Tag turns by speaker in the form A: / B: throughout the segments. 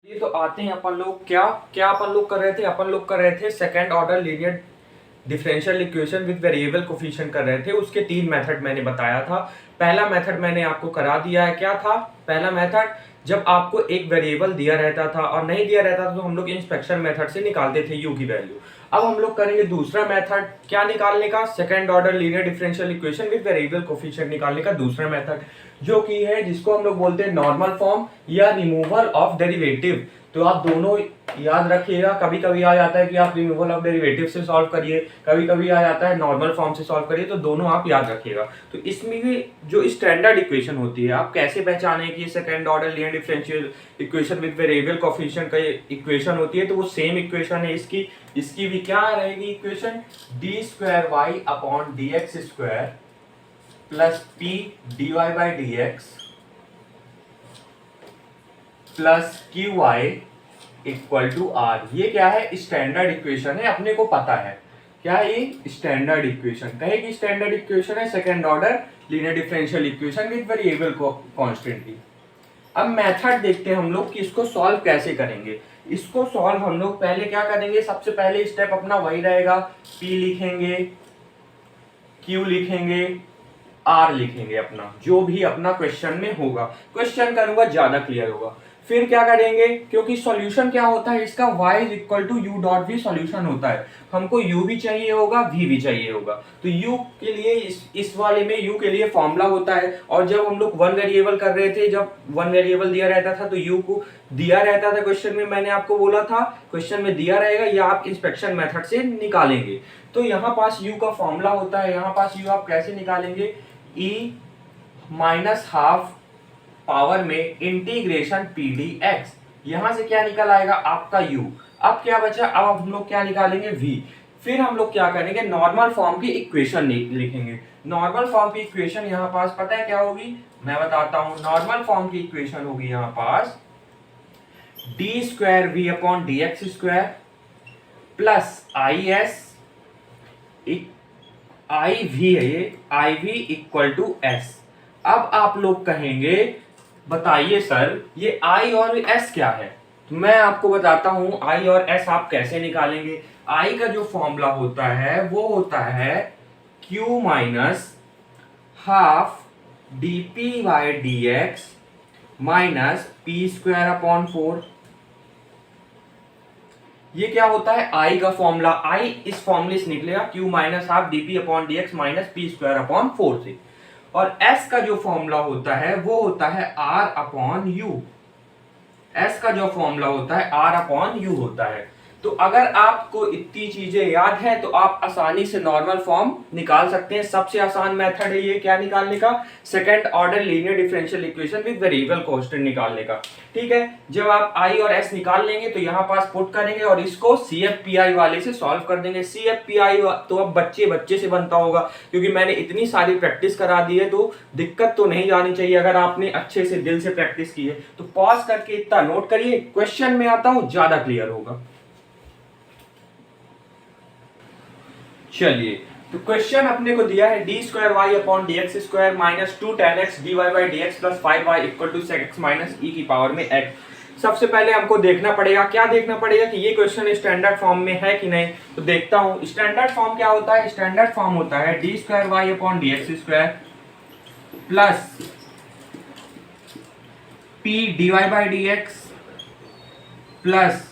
A: ये तो आते हैं अपन लोग क्या क्या अपन लोग कर रहे थे second order linear differential equation with variable coefficient कर रहे थे। उसके तीन मेथड मैंने बताया था। पहला मेथड मैंने आपको करा दिया है। क्या था पहला मेथड? जब आपको एक वेरिएबल दिया रहता था और नहीं दिया रहता था तो हम लोग इंस्पेक्शन मेथड से निकालते थे यू की वैल्यू। अब हम लोग करेंगे दूसरा मेथड, क्या निकालने का? Second order linear differential equation with variable coefficient निकालने का दूसरा मेथड, जो कि है जिसको हम लोग बोलते हैं नॉर्मल फॉर्म या रिमूवल ऑफ डेरिवेटिव। तो आप दोनों याद रखिएगा। कभी कभी आ जाता है कि आप रिमूवल ऑफ डेरिवेटिव से सॉल्व करिए, कभी कभी आ जाता है नॉर्मल फॉर्म से सॉल्व करिए, तो दोनों आप याद रखिएगा। तो इसमें भी जो स्टैंडर्ड इक्वेशन होती है, आप कैसे पहचाने कि second order linear differential equation with variable coefficient का इक्वेशन होती है, तो वो सेम इक्वेशन है इसकी। इसकी भी क्या रहेगी equation? D square Y upon D x square plus P D Y by D X plus Q Y equal to R. ये क्या है? स्टैंडर्ड इक्वेशन है, अपने को पता है क्या है ये स्टैंडर्ड इक्वेशन। कहेगी स्टैंडर्ड इक्वेशन है second order linear differential equation with variable constant की। अब मेथड देखते हैं हम लोग कि इसको सॉल्व कैसे करेंगे। इसको सॉल्व हम लोग पहले क्या करेंगे? सबसे पहले स्टेप अपना वही रहेगा, P लिखेंगे, Q लिखेंगे, R लिखेंगे, अपना जो भी अपना क्वेश्चन में होगा। क्वेश्चन करूंगा ज्यादा क्लियर होगा। फिर क्या करेंगे? क्योंकि सॉल्यूशन क्या होता है इसका? y is equal to U dot V solution होता है। हमको u भी चाहिए होगा, v भी चाहिए होगा। तो u के लिए इस वाले में u के लिए फॉर्मूला होता है। और जब हम लोग वन वेरिएबल कर रहे थे, जब वन वेरिएबल दिया रहता था तो u को दिया रहता था क्वेश्चन में। मैंने आपको बोला था क्वेश्चन में दिया रहेगा या आप इंस्पेक्शन मेथड से निकालेंगे। तो यहाँ पास u का फॉर्मूला होता है। यहाँ पास u आप कैसे निकालेंगे? e माइनस हाफ पावर में इंटीग्रेशन पी डी एक्स। यहां से क्या निकल आएगा? आपका u। अब क्या बचा? अब हम लोग क्या निकालेंगे? v। फिर हम लोग क्या करेंगे? नॉर्मल फॉर्म की इक्वेशन लिखेंगे। नॉर्मल फॉर्म की इक्वेशन यहाँ पास पता है क्या होगी? मैं बताता हूं। नॉर्मल फॉर्म की इक्वेशन होगी यहाँ पास D square V upon D x square plus I S I V है ये, I V equal to S. अब आप लोग कहेंगे बताइए सर ये I और S क्या है? तो मैं आपको बताता हूं I और S आप कैसे निकालेंगे। I का जो फॉर्मूला होता है वो होता है Q minus half D P by D X minus P square upon 4। ये क्या होता है? I का फॉर्मूला। I इस फॉर्मूले से निकलेगा Q minus half D P upon D X minus P square upon 4 से। और S का जो फॉर्मूला होता है वो होता है R अपॉन यू। S का जो फॉर्मूला होता है R अपॉन यू होता है। तो अगर आपको इतनी चीजें याद है तो आप आसानी से नॉर्मल फॉर्म निकाल सकते हैं। सबसे आसान मेथड है ये क्या निकालने का? Second order linear differential equation with variable constant निकालने का। ठीक है, जब आप I और S निकाल लेंगे तो यहाँ पास पुट करेंगे और इसको CFPI वाले से सॉल्व कर देंगे। CFPI तो अब बच्चे बच्चे से बनता होगा, क्योंकि मैंने इतनी सारी प्रैक्टिस करा दी है तो दिक्कत तो नहीं जानी चाहिए। अगर आपने अच्छे से दिल से प्रैक्टिस की है तो पॉज करके इतना नोट करिए, क्वेश्चन में आता हूं ज्यादा क्लियर होगा। चलिए, तो क्वेश्चन अपने को दिया है D square Y upon D x square minus 2 tan x dy by D X plus 5y equal to sec x minus e की पावर में x। सबसे पहले हमको देखना पड़ेगा, क्या देखना पड़ेगा कि ये क्वेश्चन स्टैंडर्ड फॉर्म में है कि नहीं। तो देखता हूं स्टैंडर्ड फॉर्म क्या होता है। स्टैंडर्ड फॉर्म होता है D square Y upon D x square plus P D Y by D X plus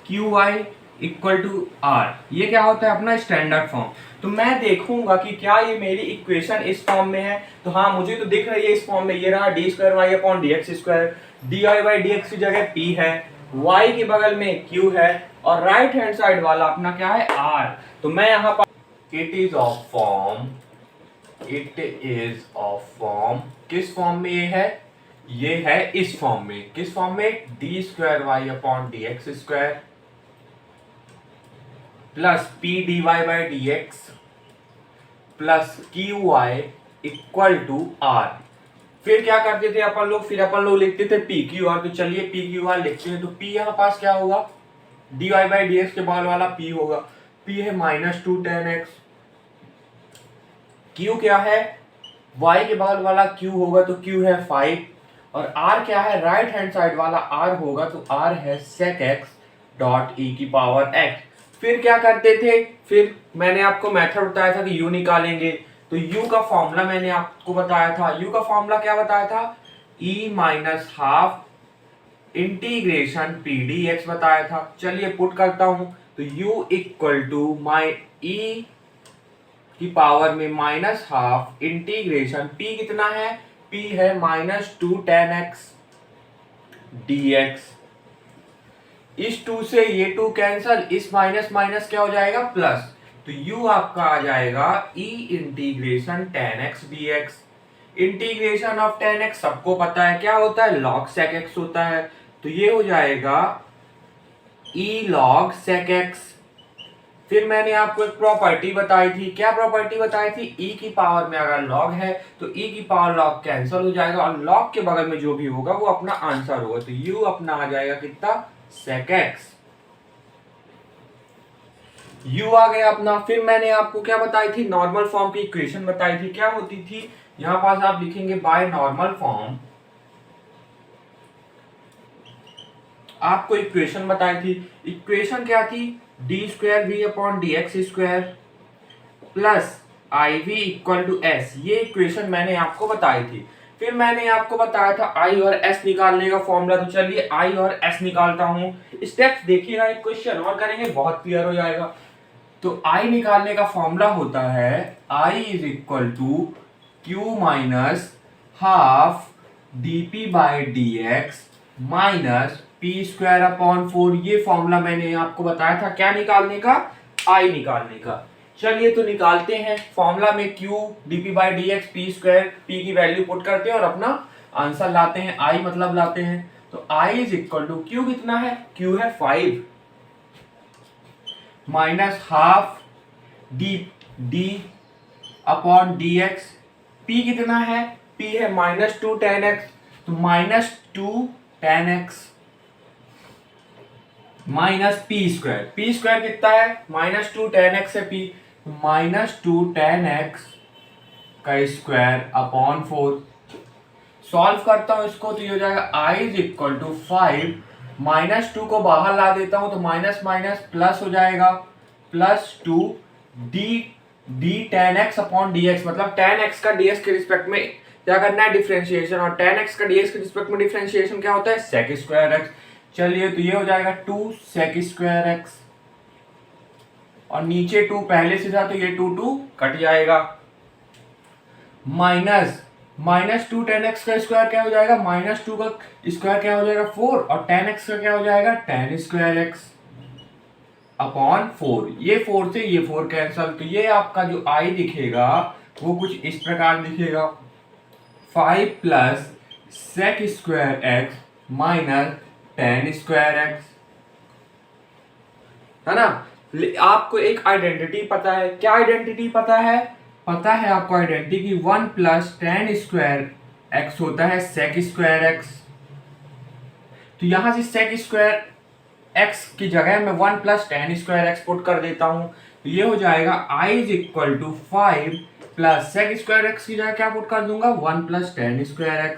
A: Q Y equal to R. ये क्या होता है? अपना स्टैंडर्ड फॉर्म। तो मैं देखूंगा कि क्या ये मेरी इक्वेशन इस फॉर्म में है। तो हाँ, मुझे तो दिख रही है इस फॉर्म में। ये रहा D square Y upon D x square, D Y by D X की जगह p है, y के बगल में q है और राइट हैंड साइड वाला अपना क्या है? r। तो मैं यहाँ पर it is of form, it is of form. किस फॉर्म में ये है? ये है इस फॉर्म में। किस फॉर्म में? D square Y upon D x square plus P D Y by D X plus Q Y equal to R. फिर क्या करते थे अपन लोग? फिर अपन लोग लिखते थे पी क्यू आर। तो चलिए पी क्यू आर लिखते हैं। तो पी यहाँ पास क्या होगा? D Y by D X के बगल वाला पी होगा। पी है माइनस 2 tan x। क्यू क्या है? y के बगल वाला क्यू होगा तो क्यू है 5 और r क्या है, राइट हैंड साइड वाला r होगा तो r है sec x डॉट e की पावर x। फिर क्या करते थे, फिर मैंने आपको मेथड बताया था कि u निकालेंगे, तो u का फॉर्मूला मैंने आपको बताया था, u का फॉर्मूला क्या बताया था, e minus half integration P D X बताया था। चलिए पुट करता हूं, तो u equal to my e की पावर में माइनस हाफ इंटीग्रेशन p कितना है, p है -2 tan x dx। इस 2 से ये 2 कैंसल, इस माइनस माइनस क्या हो जाएगा प्लस, तो u आपका आ जाएगा e integration tan x dx। Integration of tan x सबको पता है क्या होता है, log sec x होता है, तो ये हो जाएगा e log sec x। फिर मैंने आपको एक प्रॉपर्टी बताई थी, क्या प्रॉपर्टी बताई थी, e की पावर में अगर log है तो e की पावर log कैंसिल हो जाएगा और log के बगल में जो भी होगा वो अपना आंसर होगा, तो u अपना आ जाएगा कितना, sec x। u आ गया अपना। फिर मैंने आपको क्या बताई थी, नॉर्मल फॉर्म की इक्वेशन बताई थी, क्या होती थी, यहां पास आप लिखेंगे बाय नॉर्मल फॉर्म, आपको इक्वेशन बताई थी। इक्वेशन क्या थी, D square V upon D x square plus I V equal to S, ये इक्वेशन मैंने आपको बताई थी। फिर मैंने आपको बताया था आई और एस निकालने का फॉर्मूला, तो चलिए आई और एस निकालता हूं। स्टेप्स देखिएगा, एक क्वेश्चन और करेंगे बहुत क्लियर हो जाएगा। तो आई निकालने का फॉर्मूला होता है I is equal to Q minus half D P by D X minus P square upon 4। ये फॉर्मूला मैंने आपको बताया था क्या निकालने का, आई निकालने का। चलिए तो निकालते हैं। फॉर्मूला में q dp by D x P square, p की वैल्यू पुट करते हैं और अपना आंसर लाते हैं, i मतलब लाते हैं। तो i is equal to q कितना है, q है 5 minus half D upon D X, p कितना है, p है -2 tan x, तो -2 tan x minus P square कितना है, -2 tan x है p, -2 tan x का स्क्वायर अपॉन 4। सॉल्व करता हूं इसको, तो ये हो जाएगा i इज इक्वल टू 5, -2 को बाहर ला देता हूं तो माइनस माइनस प्लस हो जाएगा, +2 D tan x upon dx, मतलब tan x का dx के रिस्पेक्ट में क्या करना है, डिफरेंशिएशन, और tan x का dx के रिस्पेक्ट में डिफरेंशिएशन क्या होता है, sec स्क्वायर x। चलिए तो ये हो जाएगा 2 sec स्क्वायर x, और नीचे 2 पहले से था तो ये 2 कट जाएगा, -2 tan x का स्क्वायर क्या हो जाएगा, -2 का स्क्वायर क्या हो जाएगा 4, और tan x का क्या हो जाएगा tan स्क्वायर x अपॉन 4। ये 4 से ये 4 कैंसल, तो ये आपका जो i दिखेगा वो कुछ इस प्रकार दिखेगा, 5 plus sec square x minus tan square x, है ना। आपको एक आइडेंटिटी पता है, क्या आइडेंटिटी पता है, पता है आपको आइडेंटिटी की 1 प्लस tan स्क्वायर x होता है sec स्क्वायर x। तो यहां से sec स्क्वायर x की जगह मैं 1 plus tan square x put कर देता हूं, तो ये हो जाएगा i is equal to 5 plus sec square x की जगह क्या पुट कर दूंगा, 1 plus tan square x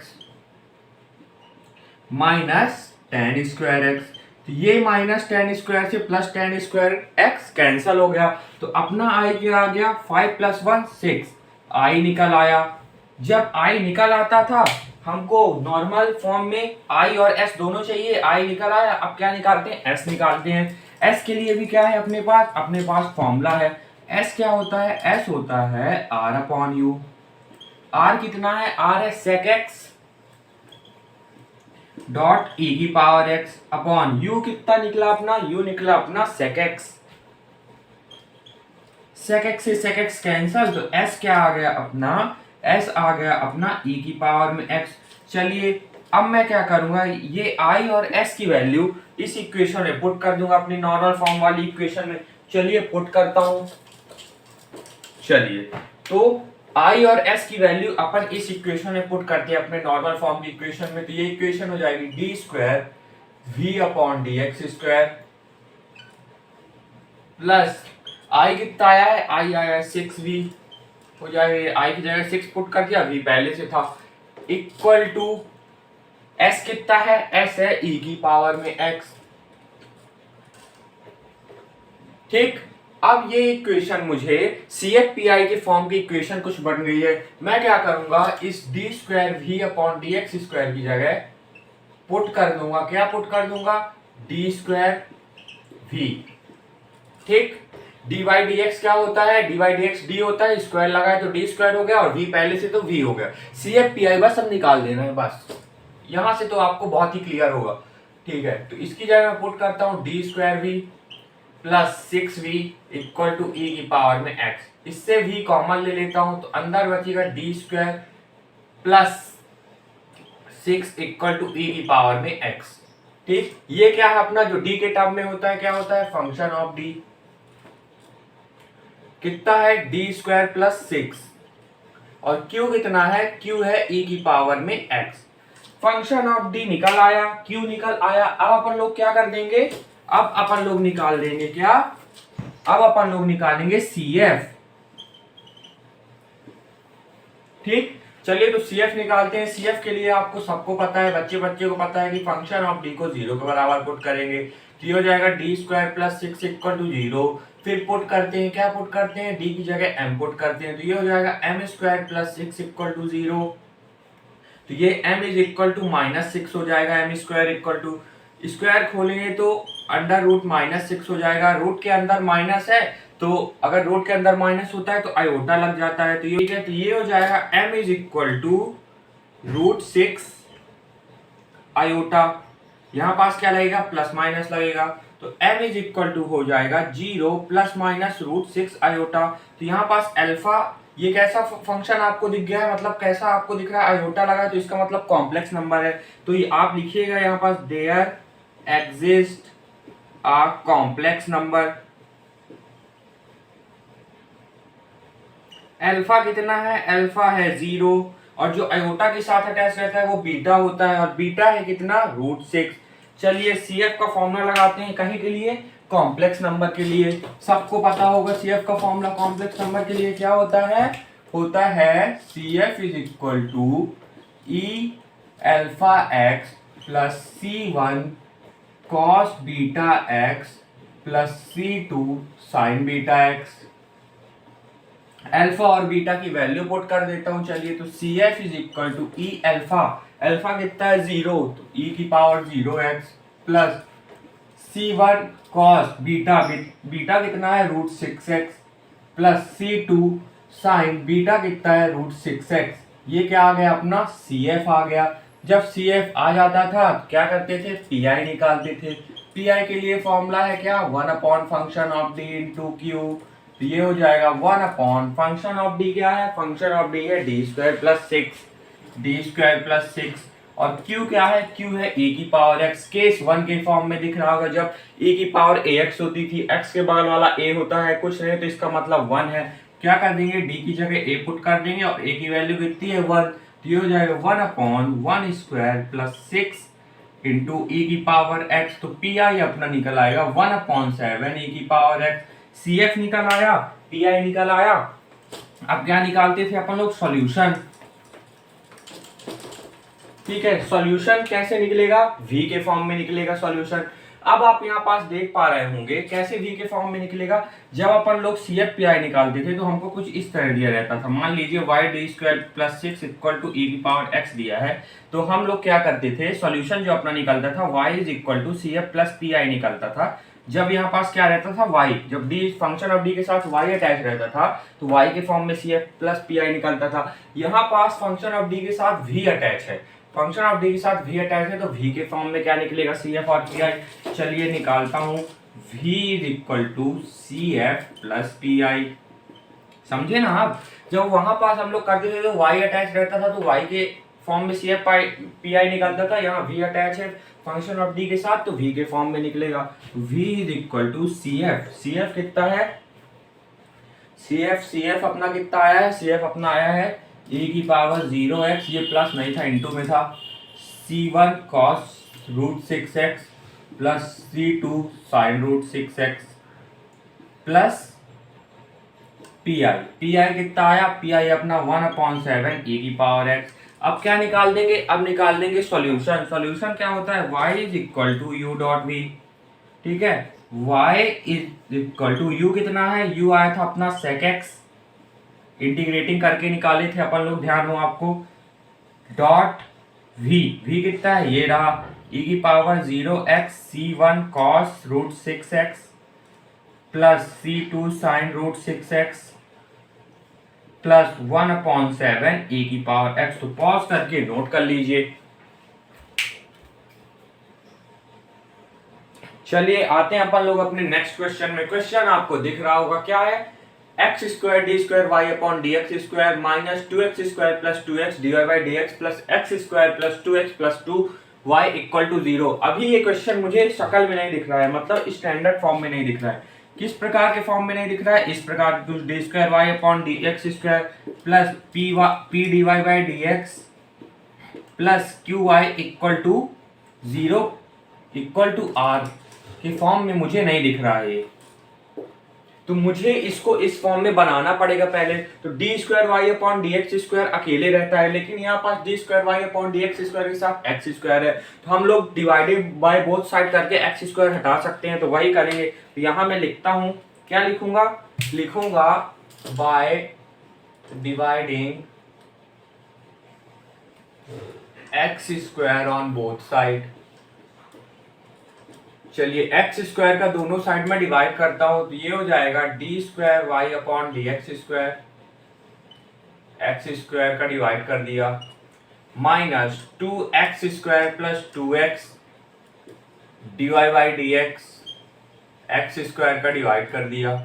A: minus tan square x। तो ये माइनस tan स्क्वायर से plus tan square x cancel हो गया, तो अपना i क्या आ गया, 5 प्लस 1 6, i निकल आया। जब i निकल आता था हमको नॉर्मल फॉर्म में i और s दोनों चाहिए, i निकल आया, अब क्या निकालते हैं, s निकालते हैं। s के लिए भी क्या है अपने पास फॉर्मूला है, s क्या होता है, s होता है r अपॉन u। r कितना है, r है sec x डॉट e की पावर x अपॉन u, कितना निकला अपना, u निकला अपना sec x। sec x से sec x कैंसल, तो s क्या आ गया अपना, s आ गया अपना e की पावर में x। चलिए अब मैं क्या करूंगा, ये i और s की वैल्यू इस इक्वेशन में पुट कर दूंगा, अपनी नॉर्मल फॉर्म वाली इक्वेशन में। चलिए पुट करता हूं, चलिए तो i और s की वैल्यू अपन इस इक्वेशन में पुट करते हैं अपने नॉर्मल फॉर्म की इक्वेशन में, तो ये इक्वेशन हो जाएगी D square v upon D x square plus i कितना आया है, i आया है 6v, हो जाएगा i की जगह 6 पुट कर दिया, v पहले से था, इक्वल टू एस कितना है, एस है ई की पावर में एक्स। ठीक, अब ये इक्वेशन मुझे CFPI के फॉर्म की इक्वेशन कुछ बन गई है। मैं क्या करूंगा, इस D square V upon D x square की जगह पुट कर दूंगा, क्या पुट कर दूंगा, डी स्क्वायर वी। ठीक, डी बाई डी एक्स क्या होता है, D by D X D होता है, स्क्वायर लगाए तो डी स्क्वायर हो गया, और वी पहले से तो वी हो गया। CFPI बस अब निकाल देना है, बस यहां से तो आपको बहुत ही क्लियर होगा। ठीक है, तो इसकी जगह मैं पुट करता हूं D square V plus 6v equal to E की पावर में x। इससे v कॉमन ले लेता हूं तो अंदर बचेगा D square plus 6 equal to E की पावर में x। ठीक, ये क्या है अपना जो d के टर्म में होता है, क्या होता है, फंक्शन ऑफ d। कितना है, डी स्क्वायर प्लस 6, और q कितना है, q है e की पावर में x। फंक्शन ऑफ d निकल आया, q निकल आया। अब अपन लोग क्या कर देंगे, अब अपन लोग निकाल देंगे क्या, अब अपन लोग निकालेंगे CF। ठीक, चलिए तो CF निकालते हैं। CF के लिए आपको सबको पता है, बच्चे बच्चे को पता है कि फंक्शन ऑफ d को 0 के बराबर पुट करेंगे तो ये हो जाएगा D square plus 6 equal to 0। फिर पुट करते हैं, क्या पुट करते हैं, d की जगह m पुट करते हैं तो ये हो जाएगा m square plus 6 equal to 0। तो ये m इज इक्वल टू -6 हो जाएगा, m square equal to, square खोलेंगे तो अंडर रूट -6 हो जाएगा। रूट के अंदर माइनस है तो अगर रूट के अंदर माइनस होता है तो आयोटा लग जाता है, तो ये हो जाएगा m is equal to √6 iota. यहाँ पास क्या लगेगा, प्लस माइनस लगेगा, तो m इज इक्वल टू हो जाएगा 0 प्लस माइनस √6 आयोटा। तो यहाँ पास अल्फा, ये कैसा फंक्शन आपको दिख गया है, मतलब कैसा आपको दिख रहा है, आयोटा लगा है तो इसका मतलब कॉम्प्लेक्स नंबर है। तो ये आप लिखिएगा यहाँ पास there exist a complex number. Alpha कितना है, अल्फा है 0, और जो आयोटा के साथ अटैच रहता है वो बीटा होता है, और बीटा है कितना, √6। चलिए CF का फॉर्मूला लगाते हैं, कहीं के लिए, कॉम्प्लेक्स नंबर के लिए। सबको पता होगा CF का फॉर्मूला कॉम्प्लेक्स नंबर के लिए क्या होता है CF is equal to E alpha X plus C1 cos beta X plus C2 sine beta X. Alpha और बीटा की वैल्यू पुट कर देता हूं। चलिए तो CF is equal to E alpha, alpha कितना है 0 तो e की power 0x plus C1 cos beta, beta कितना है √6x plus C2 sine beta कितना है √6x। ये क्या आ गया अपना CF आ गया। जब CF आ जाता था क्या करते थे, PI निकालते थे। PI के लिए फॉर्मूला है क्या, 1 upon function of d into Q. तो ये हो जाएगा 1 अपॉन फंक्शन ऑफ d, क्या है, फंक्शन ऑफ d है D square plus 6, D square plus 6, और q क्या है, q है e की पावर x। केस 1 के फॉर्म में दिख रहा होगा, जब e की पावर ax होती थी, x के बगल वाला a होता है, कुछ नहीं तो इसका मतलब 1 है। क्या कर देंगे, d की जगह a पुट कर देंगे, और a की वैल्यू कितनी है 1, तो ये हो जाएगा 1 upon 1 square plus 6 into e की पावर x। तो PI अपना निकल आएगा 1/7 e की पावर x। CF निकल आया, PI निकल आया। अब क्या निकालते थे अपन लोग, सॉल्यूशन। ठीक है, सॉल्यूशन कैसे निकलेगा, V के फॉर्म में निकलेगा सॉल्यूशन। अब आप यहाँ पास देख पा रहे होंगे कैसे V के फॉर्म में निकलेगा। जब अपन लोग CFPI निकालते थे तो हमको कुछ इस तरह दिया रहता था। मान लीजिए y² plus 6 equal to e की पावर x दिया है, तो हम लोग क्या करते थे, सॉल्यूशन जो अपना निकलता था y is equal to CF plus PI निकलता था। जब यहाँ पास क्या रहता था y, जब d फंक्शन ऑफ d के साथ y अटैच रहता था तो y के फॉर्म में CF प्लस PI निकलता था। यहाँ पास फंक्शन ऑफ d के साथ v अटैच है, फंक्शन ऑफ d के साथ v अटैच है, तो v के फॉर्म में क्या निकलेगा, CF और PI। चलिए निकालता हूं, v is equal to CF plus PI। समझे ना आप, जब वहां पास हम लोग करते थे तो y अटैच रहता था तो y के फॉर्म में CF PI निकलता था। यहाँ v अटैच है फंक्शन ऑफ d के साथ तो v के फॉर्म में निकलेगा। v is equal to CF, CF कितना है, CF अपना कितना आया है, CF अपना आया है e की पावर 0x, ये प्लस नहीं था इंटू में था, C1 cos √6x plus C2 sin √6x plus PI कितना आया, PI अपना 1/7 e की पावर x। अब क्या निकाल देंगे, अब निकाल देंगे सॉल्यूशन। सॉल्यूशन क्या होता है, y is equal to U dot V. ठीक है, y is equal to U कितना है, u आया था अपना sec x, इंटीग्रेटिंग करके निकाले थे अपन लोग, ध्यान हो आपको, डॉट v कितना है, ये रहा e की power 0x c1 cos root 6x plus c2 sin root 6x plus 1/7 e की पावर x। तो पॉज करके नोट कर लीजिए। चलिए आते हैं अपन लोग अपने नेक्स्ट क्वेश्चन में। क्वेश्चन आपको दिख रहा होगा, क्या है, X square D square Y upon D x square minus 2x square plus 2x D Y by D X plus X square plus 2x plus 2y equal to 0। अभी ये question मुझे शक्ल में नहीं दिख रहा है, मतलब स्टैंडर्ड फॉर्म में नहीं दिख रहा है। किस प्रकार के फॉर्म में नहीं दिख रहा है, इस प्रकार, D square Y upon D x square plus P D Y by D X plus Q Y equal to 0 equal to R के फॉर्म में मुझे नहीं दिख रहा है ये। तो मुझे इसको इस फॉर्म में बनाना पड़ेगा पहले। तो d square Y upon D x square अकेले रहता है, लेकिन यहाँ पास D square Y upon D x square के साथ एक्स स्क्वायर है, तो हम लोग डिवाइडेड बाय बोथ साइड करके एक्स स्क्वायर हटा सकते हैं, तो वही करेंगे। तो यहाँ मैं लिखता हूँ, क्या लिखूंगा, लिखूंगा by dividing x square on both side. चलिए एक्स स्क्वायर का दोनों साइड में डिवाइड करता हूं, तो ये हो जाएगा D square Y upon D x square, X square का डिवाइड कर दिया, minus 2x square plus 2x D Y by D X, X square का डिवाइड कर दिया,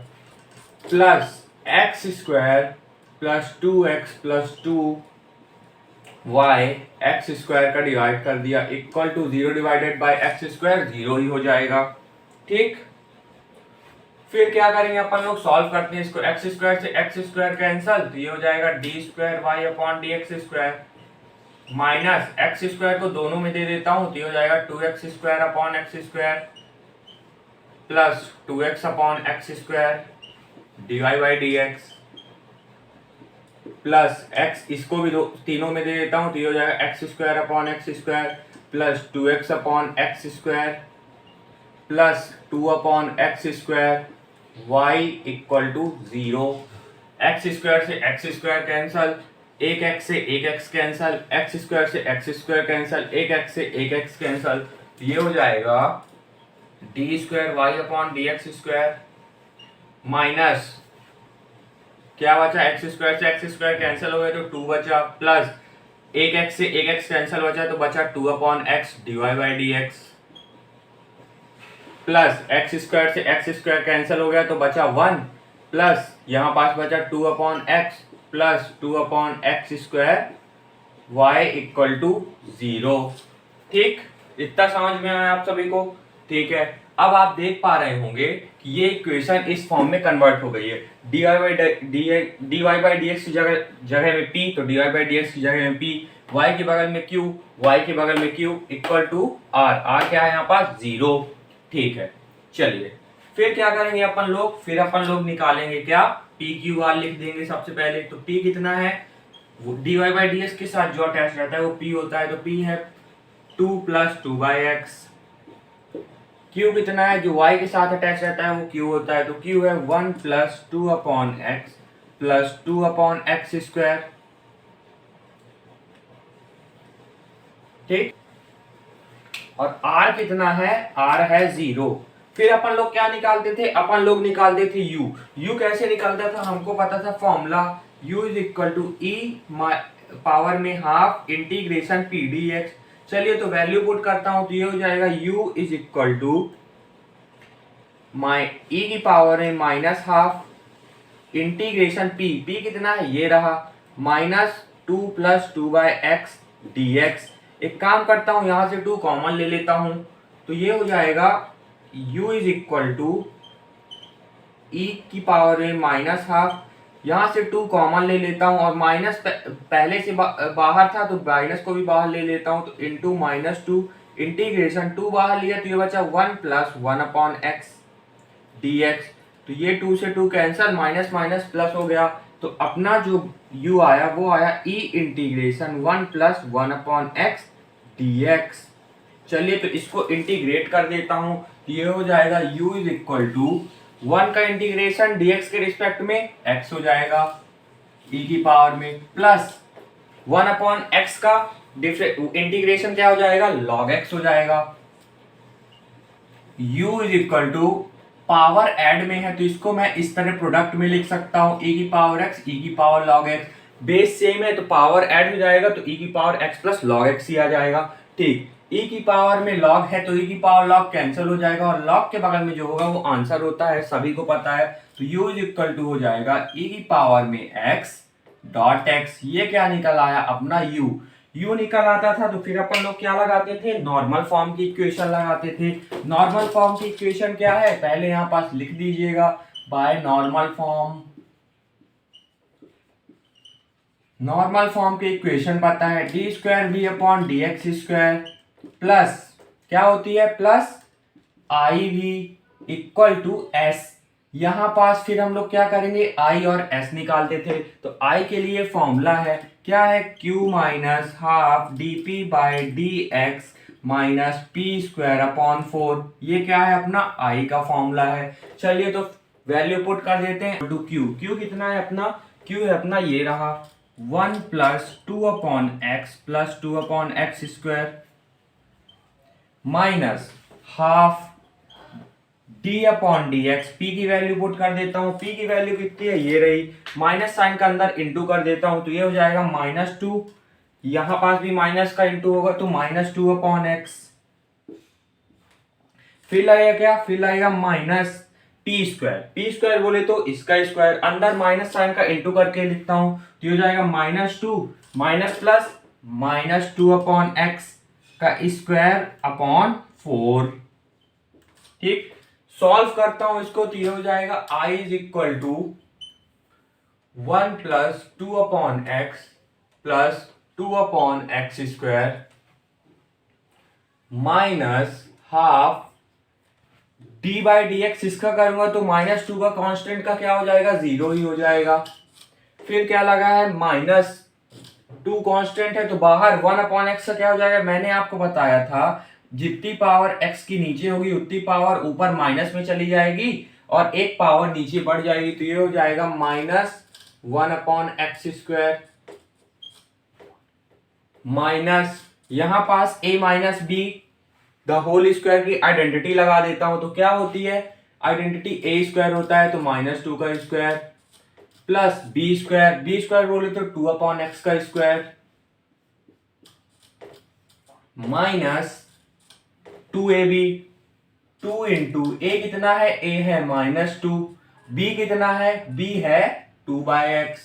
A: plus X square plus 2x plus 2y X square का divide कर दिया, equal to 0 divided by X square 0 ही हो जाएगा। ठीक, फिर क्या करेंगे अपन लोग, सॉल्व करते हैं इसको। एक्स स्क्वायर से एक्स स्क्वायर कैंसल, तो ये हो जाएगा D square Y upon D x square minus X square को दोनों में दे देता हूं, तो ये हो जाएगा 2x square upon X square plus 2x upon X square D Y by D X plus X, इसको भी तीनों में दे देता हूं, तो ये हो जाएगा X square upon X square plus 2x upon X square plus 2 upon X square y equal to 0। X square से एक्स स्क्वायर कैंसल, एक एक्स से एक एक्स कैंसल, एक्स स्क्वायर से एक्स स्क्वायर कैंसल, एक एक्स से एक X cancel, तो ये हो जाएगा D square Y upon D x square minus, क्या बचा, एक्स स्क्वायर से एक्स स्क्वायर कैंसिल हो गया तो 2 बचा, प्लस एक एक्स से एक एक्स कैंसिल बचा तो बचा 2 upon X D Y by D X plus X square से एक्स स्क्वायर कैंसिल हो गया तो बचा 1 प्लस यहाँ पास बचा 2 upon X plus 2 upon X square वाई इक्वल टू 0। ठीक, इतना समझ में आया आप सभी को। ठीक है, अब आप देख पा रहे होंगे कि ये इक्वेशन इस फॉर्म में कन्वर्ट हो गई है, D Y by D X की जगह में p, तो D Y by D X की जगह में p, y के बगल में q, y के बगल में q इक्वल टू r क्या है यहाँ पास 0। ठीक है, चलिए फिर क्या करेंगे अपन लोग, फिर अपन लोग निकालेंगे क्या, p q r लिख देंगे सबसे पहले। तो p कितना है, D Y by D X के साथ जो अटैच रहता है वो p होता है, तो p है 2 प्लस 2/x, q कितना है, जो y के साथ अटैच रहता है वो q होता है, तो q है 1 plus 2 upon x plus 2 upon X square. ठीक, और r कितना है, r है 0। फिर अपन लोग क्या निकालते थे, अपन लोग निकालते थे u कैसे निकलता था, हमको पता था formula u is equal to e power में half integration P D x. चलिए तो वैल्यू पुट करता हूं, तो ये हो जाएगा u is equal to e की पावर में माइनस हाफ इंटीग्रेशन p कितना है, ये रहा, माइनस 2 प्लस 2/x dx। एक काम करता हूं, यहां से 2 कॉमन ले लेता हूं, तो ये हो जाएगा u is equal to e की पावर में माइनस हाफ, यहाँ से 2 कॉमन ले लेता हूँ और माइनस पहले से बाहर था तो माइनस को भी बाहर ले लेता हूँ, तो इंटू माइनस 2 इंटीग्रेशन 2 बाहर लिया तो ये बचा 1 plus 1 upon X D x. तो ये 2 से 2 कैंसल, माइनस माइनस प्लस हो गया, तो तो अपना जो u आया वो आया e integration 1 plus 1/x dx। चलिए तो इसको इंटीग्रेट कर देता हूं, ये हो जाएगा u इज इक्वल टू 1 का इंटीग्रेशन dx के रिस्पेक्ट में x हो जाएगा e की पावर में, प्लस 1/x का इंटीग्रेशन क्या हो जाएगा, log x हो जाएगा। u is equal to power add में है तो इसको मैं इस तरह प्रोडक्ट में लिख सकता हूं, e की पावर x e की power log x। Base same है तो पावर ऐड हो जाएगा तो e की power x plus log x ही आ जाएगा। ठीक, e की पावर में log है तो e की पावर log कैंसिल हो जाएगा और log के बगल में जो होगा वो आंसर होता है, सभी को पता है। तो u इज इक्वल टू हो जाएगा e की पावर में x डॉट x। ये क्या निकल आया अपना u निकल आता था तो फिर अपन लोग क्या लगाते थे, नॉर्मल फॉर्म की इक्वेशन लगाते थे। नॉर्मल फॉर्म की इक्वेशन क्या है, पहले यहां पास लिख दीजिएगा, by normal form. Normal form की इक्वेशन पता है, D square V upon D x square plus क्या होती है, plus I V equal to S. यहां पास फिर हम लोग क्या करेंगे, आई और एस निकालते थे तो आई के लिए फॉर्मूला है क्या है, q minus half D P by D X minus P square upon 4। ये क्या है अपना i का फॉर्मूला है। चलिए तो वैल्यू पुट कर देते हैं टू q कितना है अपना, q है अपना ये रहा 1 plus 2/x plus 2/x square minus half d upon D x. P की वैल्यू पुट कर देता हूं, p की वैल्यू कितनी है, ये रही, माइनस साइन का अंदर इंटू कर देता हूं तो ये हो जाएगा -2। यहां पास भी माइनस का इंटू होगा तो -2/x। फिर लगेगा क्या, फिर लगेगा माइनस पी स्क्वायर बोले तो इसका स्क्वायर, अंदर माइनस साइन का इंटू करके लिखता हूं तो ये हो जाएगा -2 माइनस प्लस -2/x का स्क्वायर अपॉन 4। ठीक, सॉल्व करता हूं इसको तो ये हो जाएगा i is equal to 1 plus 2/x plus 2/x square minus half d by D X. इसका करूंगा तो -2 का कांस्टेंट का क्या हो जाएगा, 0 ही हो जाएगा। फिर क्या लगा है, -2 कांस्टेंट है तो बाहर 1/x का क्या हो जाएगा, मैंने आपको बताया था जितनी पावर x की नीचे होगी उतनी पावर ऊपर माइनस में चली जाएगी और एक पावर नीचे बढ़ जाएगी तो ये हो जाएगा -1/x स्क्वायर माइनस यहां पास a minus B the whole square की आइडेंटिटी लगा देता हूं तो क्या होती है, आइडेंटिटी a स्क्वायर होता है तो -2 का स्क्वायर प्लस बी स्क्वायर बोले तो 2/x का स्क्वायर माइनस 2ab 2 इंटू ए कितना है, a है -2, b कितना है, b है 2/x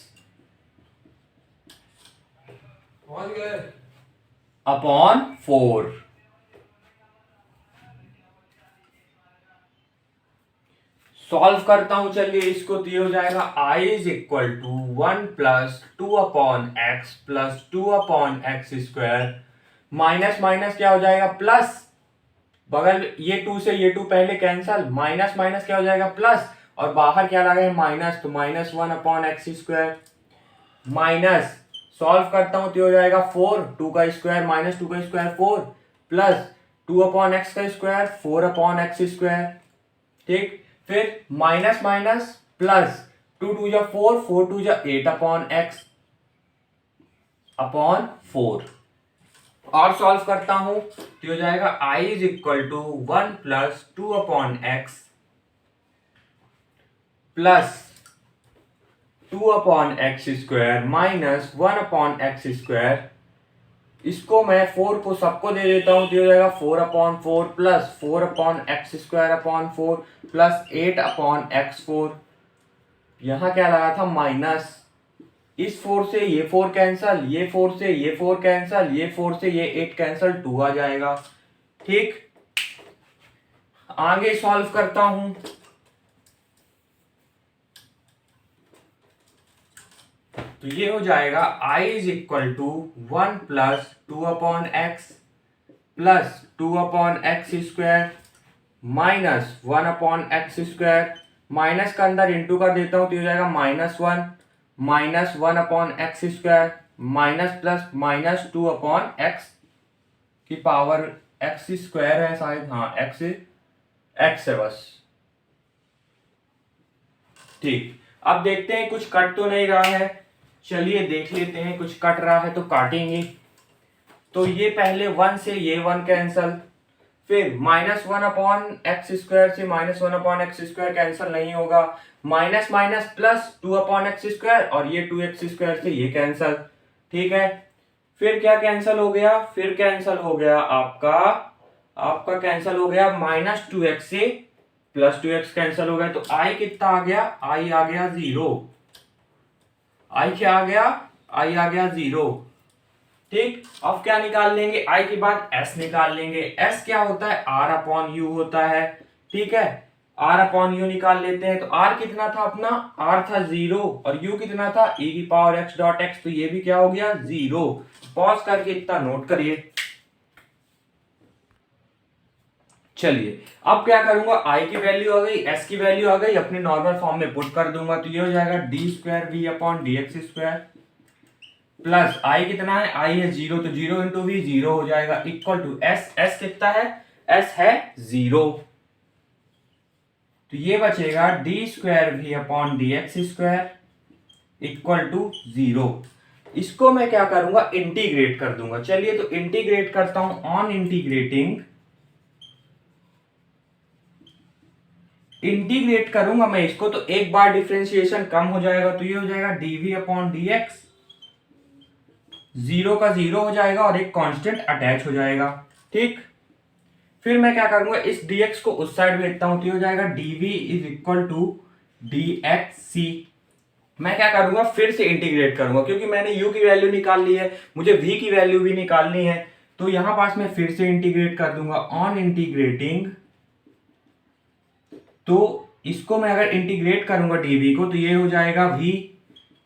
A: अपॉन 4। सॉल्व करता हूं चलिए इसको तो ये हो जाएगा i is equal to 1 plus 2/x plus 2/x square minus minus क्या हो जाएगा प्लस, बगल ये 2 से ये 2 पहले कैंसल, माइनस माइनस क्या हो जाएगा प्लस और बाहर क्या लगा है माइनस तो -1/x स्क्वायर माइनस सॉल्व करता हूं तो हो जाएगा 4, 2 का स्क्वायर -2 का स्क्वायर 4 प्लस 2/x का स्क्वायर 4/x स्क्वायर। ठीक, फिर माइनस माइनस प्लस 2 2 जा 4 4 2 जा 8/x अपॉन 4 और सॉल्व करता हूं तो हो जाएगा i is equal to 1 plus 2/x plus 2/x square minus 1/x square. इसको मैं 4 को सबको दे देता हूं तो हो जाएगा 4/4 plus 4/x square upon 4 plus 8/x4। यहां क्या लगा था माइनस, इस 4 से ये 4 कैंसल, ये 4 से ये 4 कैंसल, ये 4 से ये 8 कैंसल, 2 आ जाएगा। ठीक, आगे सॉल्व करता हूं तो ये हो जाएगा i is equal to 1 plus 2/x plus 2/x square minus 1/x square, minus का अंदर इंटू कर देता हूं तो हो जाएगा -1 -1/x² माइनस प्लस -2/x की पावर x² है शायद, हाँ x है बस। ठीक, अब देखते हैं कुछ कट तो नहीं रहा है, चलिए देख लेते हैं, कुछ कट रहा है तो काटेंगे। तो ये पहले 1 से ये 1 कैंसल, फिर -1/x² से -1/x² कैंसिल नहीं होगा, माइनस माइनस प्लस 2/x² और ये 2x² से ये कैंसल। ठीक है, फिर क्या कैंसल हो गया, फिर कैंसल हो गया आपका कैंसल हो गया -2x से +2x कैंसल हो गया, तो i कितना आ गया, i आ गया 0। i क्या आ गया, i आ गया 0। ठीक, अब क्या निकाल लेंगे, i के बाद s निकाल लेंगे। s क्या होता है, r/u होता है। ठीक है, r/u निकाल लेते हैं। तो r कितना था अपना, r था 0 और u कितना था e⁻x.x, तो ये भी क्या हो गया 0। पॉज करके इतना नोट करिए। चलिए अब क्या करूंगा, i की वैल्यू आ गई, s की वैल्यू आ गई, अपने नॉर्मल फॉर्म में पुट कर दूंगा, तो ये हो जाएगा d²v/dx² प्लस i कितना है, i है 0, तो 0 इंटू v 0 हो जाएगा, इक्वल टू s कितना है, s है 0। तो ये बचेगा d²v/dx² इक्वल टू 0। इसको मैं क्या करूंगा, इंटीग्रेट कर दूंगा। चलिए तो इंटीग्रेट करता हूं, ऑन इंटीग्रेट करूंगा मैं इसको, तो एक बार डिफरेंशिएशन कम हो जाएगा, तो ये हो जाएगा dv/dx, 0 का 0 हो जाएगा और एक कांस्टेंट अटैच हो जाएगा। ठीक, फिर मैं क्या करूंगा, इस dx को उस साइड भेजता हूं, तो ये हो जाएगा dv = dxc। मैं क्या करूंगा, फिर से इंटीग्रेट करूंगा, क्योंकि मैंने u की वैल्यू निकाल ली है, मुझे v की वैल्यू भी निकालनी है, तो यहां पास मैं फिर से इंटीग्रेट कर दूंगा। ऑन इंटीग्रेटिंग, तो इसको मैं अगर इंटीग्रेट करूंगा dv को, तो ये हो जाएगा v,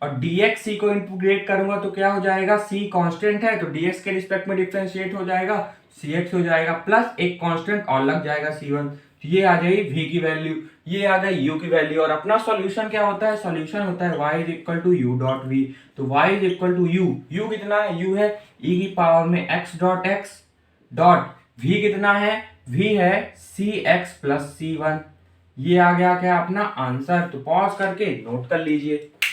A: और dx को इंटीग्रेट करूंगा तो क्या हो जाएगा, c कांस्टेंट है तो dx के रिस्पेक्ट में डिफरेंशिएट हो जाएगा, cx हो जाएगा, प्लस एक कांस्टेंट और लग जाएगा c1, तो ये आ जाएगी v की वैल्यू, ये आ गई u की वैल्यू। और अपना सॉल्यूशन क्या होता है, सॉल्यूशन होता है y = u.v। तो y = u कितना है, u है e⁻x.x डॉट v कितना है, v है cx + c1। ये आ गया क्या अपना आंसर, तो पॉज करके नोट कर लीजिए।